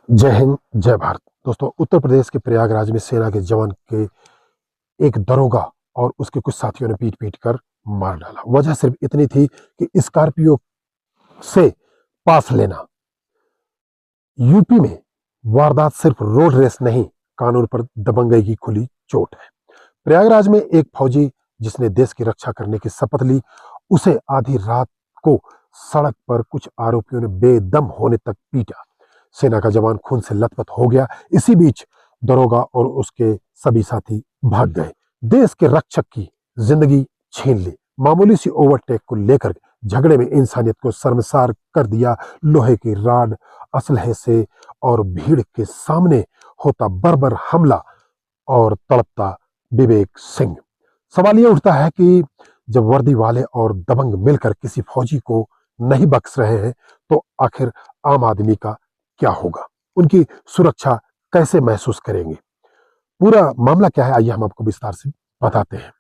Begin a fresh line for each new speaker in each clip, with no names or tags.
जय हिंद, जय भारत। दोस्तों, उत्तर प्रदेश के प्रयागराज में सेना के जवान के एक दरोगा और उसके कुछ साथियों ने पीट पीट कर मार डाला। वजह सिर्फ इतनी थी कि स्कॉर्पियो से पास लेना। यूपी में वारदात सिर्फ रोड रेस नहीं, कानून पर दबंगई की खुली चोट है। प्रयागराज में एक फौजी जिसने देश की रक्षा करने की शपथ ली, उसे आधी रात को सड़क पर कुछ आरोपियों ने बेदम होने तक पीटा। सेना का जवान खून से लथपथ हो गया। इसी बीच दरोगा और उसके सभी साथी भाग गए। देश के रक्षक की जिंदगी छीन ली। मामूली सी ओवरटेक को लेकर झगड़े में इंसानियत को शर्मसार कर दिया। लोहे की राड, असलहे से और भीड़ के सामने होता बर्बर हमला और तड़पता विवेक सिंह। सवाल ये उठता है कि जब वर्दी वाले और दबंग मिलकर किसी फौजी को नहीं बख्श रहे हैं, तो आखिर आम आदमी का क्या होगा? उनकी सुरक्षा कैसे महसूस करेंगे? पूरा मामला क्या है, आइए हम आपको विस्तार से बताते हैं।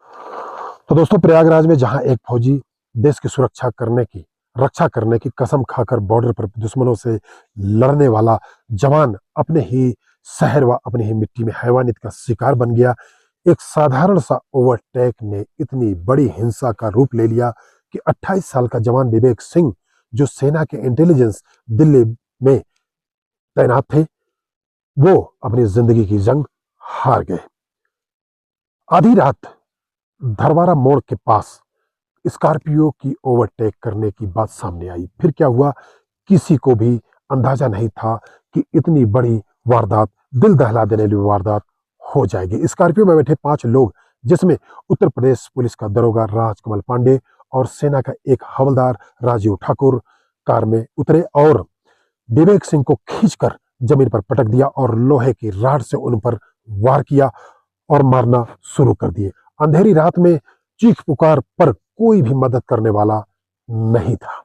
तो दोस्तों, प्रयागराज में जहां एक फौजी देश की सुरक्षा करने की, रक्षा करने की कसम खाकर बॉर्डर पर दुश्मनों से लड़ने वाला जवान अपने ही शहर व अपनी ही मिट्टी में हैवानियत का शिकार बन गया, एक साधारण सा ओवरटेक ने इतनी बड़ी हिंसा का रूप ले लिया कि 28 साल का जवान विवेक सिंह, जो सेना के इंटेलिजेंस दिल्ली में तैनात थे, वो अपनी जिंदगी की जंग हार गए। आधी रात धरवारा मोड़ के पास स्कॉर्पियो की ओवरटेक करने की बात सामने आई। फिर क्या हुआ, किसी को भी अंदाजा नहीं था कि इतनी बड़ी वारदात, दिल दहला देने वाली वारदात हो जाएगी। स्कॉर्पियो में बैठे 5 लोग, जिसमें उत्तर प्रदेश पुलिस का दरोगा राजकमल पांडे और सेना का एक हवलदार राजीव ठाकुर, कार में उतरे और विवेक सिंह को खींचकर जमीन पर पटक दिया और लोहे की राड से उन पर वार किया और मारना शुरू कर दिए। अंधेरी रात में चीख पुकार पर कोई भी मदद करने वाला नहीं था।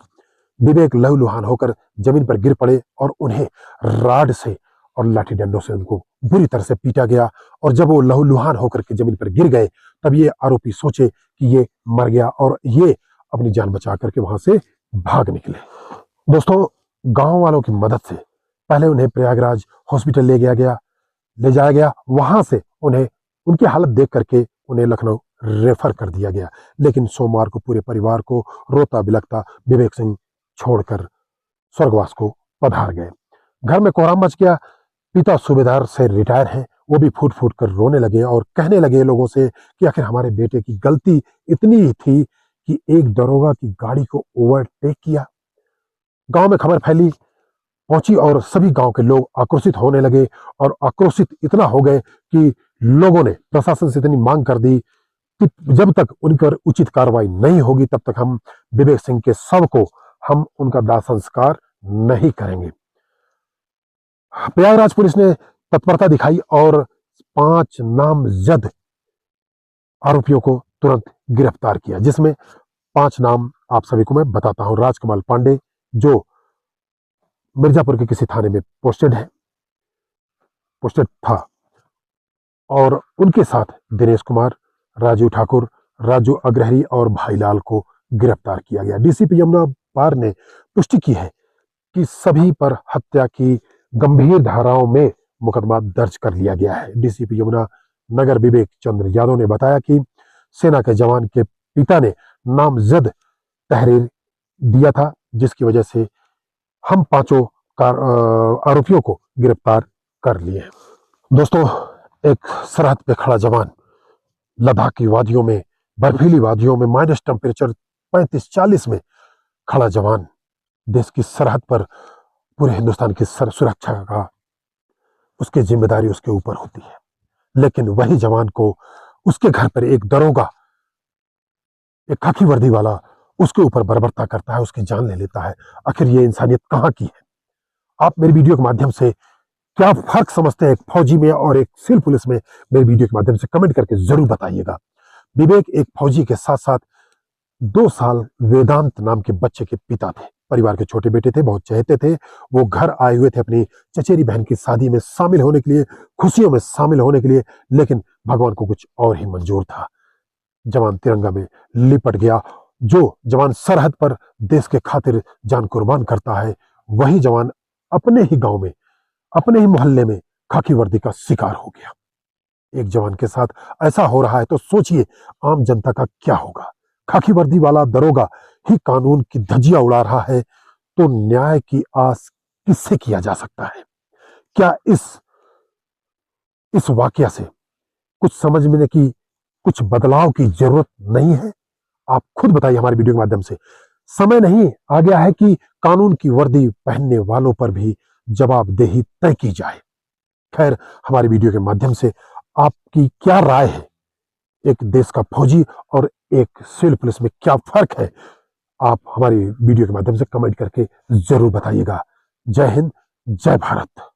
विवेक लहूलुहान होकर जमीन पर गिर पड़े और उन्हें राड से और लाठी डंडों से उनको बुरी तरह से पीटा गया। और जब वो लहूलुहान होकर के जमीन पर गिर गए, तब ये आरोपी सोचे कि ये मर गया और ये अपनी जान बचा करके वहां से भाग निकले। दोस्तों, गांव वालों की मदद से पहले उन्हें प्रयागराज हॉस्पिटल ले जाया गया। वहां से उन्हें उनकी हालत देख करके उन्हें लखनऊ रेफर कर दिया गया। लेकिन सोमवार को पूरे परिवार को रोता बिलखता विवेक सिंह छोड़कर स्वर्गवास को पधार गए। घर में कोहराम मच गया। पिता सूबेदार से रिटायर हैं, वो भी फूट फूट कर रोने लगे और कहने लगे लोगों से कि आखिर हमारे बेटे की गलती इतनी ही थी कि एक दरोगा की गाड़ी को ओवरटेक किया। गांव में खबर फैली, पहुंची और सभी गांव के लोग आक्रोशित होने लगे और आक्रोशित इतना हो गए कि लोगों ने प्रशासन से इतनी मांग कर दी कि जब तक उन पर उचित कार्रवाई नहीं होगी, तब तक हम विवेक सिंह के शव को हम उनका दाह संस्कार नहीं करेंगे। प्रयागराज पुलिस ने तत्परता दिखाई और 5 नामजद आरोपियों को तुरंत गिरफ्तार किया, जिसमें 5 नाम आप सभी को मैं बताता हूं। राजकमल पांडे, जो मिर्जापुर के किसी थाने में पोस्टेड था, और उनके साथ दिनेश कुमार, राजीव ठाकुर, राजू अग्रहरी और भाईलाल को गिरफ्तार किया गया। डीसीपी यमुना पार ने पुष्टि की है कि सभी पर हत्या की गंभीर धाराओं में मुकदमा दर्ज कर लिया गया है। डीसीपी यमुना नगर विवेक चंद्र यादव ने बताया कि सेना के जवान के पिता ने नामजद तहरीर दिया था, जिसकी वजह से हम 5 आरोपियों को गिरफ्तार कर लिए हैं। दोस्तों, एक सरहद पे खड़ा जवान, लद्दाख की वादियों में, बर्फीली वादियों में माइनस टेम्परेचर 35-40 में खड़ा जवान, देश की सरहद पर पूरे हिंदुस्तान की सुरक्षा का उसकी जिम्मेदारी उसके ऊपर होती है। लेकिन वही जवान को उसके घर पर एक दरोगा, एक खाकी वर्दी वाला उसके ऊपर बर्बरता करता है, उसकी जान ले लेता है। आखिर ये इंसानियत कहाँ की है? आप मेरी वीडियो के माध्यम से क्या फर्क समझते हैं एक फौजी में और एक सिविल पुलिस में? मेरी वीडियो के माध्यम से कमेंट करके जरूर बताइएगा। विवेक एक फौजी के साथ साथ 2 साल वेदांत नाम के बच्चे के पिता थे। परिवार के छोटे बेटे थे, बहुत चहेते थे। वो घर आए हुए थे अपनी चचेरी बहन की शादी में शामिल होने के लिए, खुशियों में शामिल होने के लिए, लेकिन भगवान को कुछ और ही मंजूर था। जवान तिरंगा में लिपट गया। जो जवान सरहद पर देश के खातिर जान कुर्बान करता है, वही जवान अपने ही गांव में अपने ही मोहल्ले में खाकी वर्दी का शिकार हो गया। एक जवान के साथ ऐसा हो रहा है तो सोचिए आम जनता का क्या होगा। खाकी वर्दी वाला दरोगा ही कानून की धज्जियां उड़ा रहा है तो न्याय की आस किससे किया जा सकता है? क्या इस वाकया से कुछ समझने की, कुछ बदलाव की जरूरत नहीं है? आप खुद बताइए हमारे वीडियो के माध्यम से। समय नहीं आ गया है कि कानून की वर्दी पहनने वालों पर भी जवाबदेही तय की जाए? खैर, हमारी वीडियो के माध्यम से आपकी क्या राय है? एक देश का फौजी और एक सिविल पुलिस में क्या फर्क है? आप हमारी वीडियो के माध्यम से कमेंट करके जरूर बताइएगा। जय हिंद, जय भारत।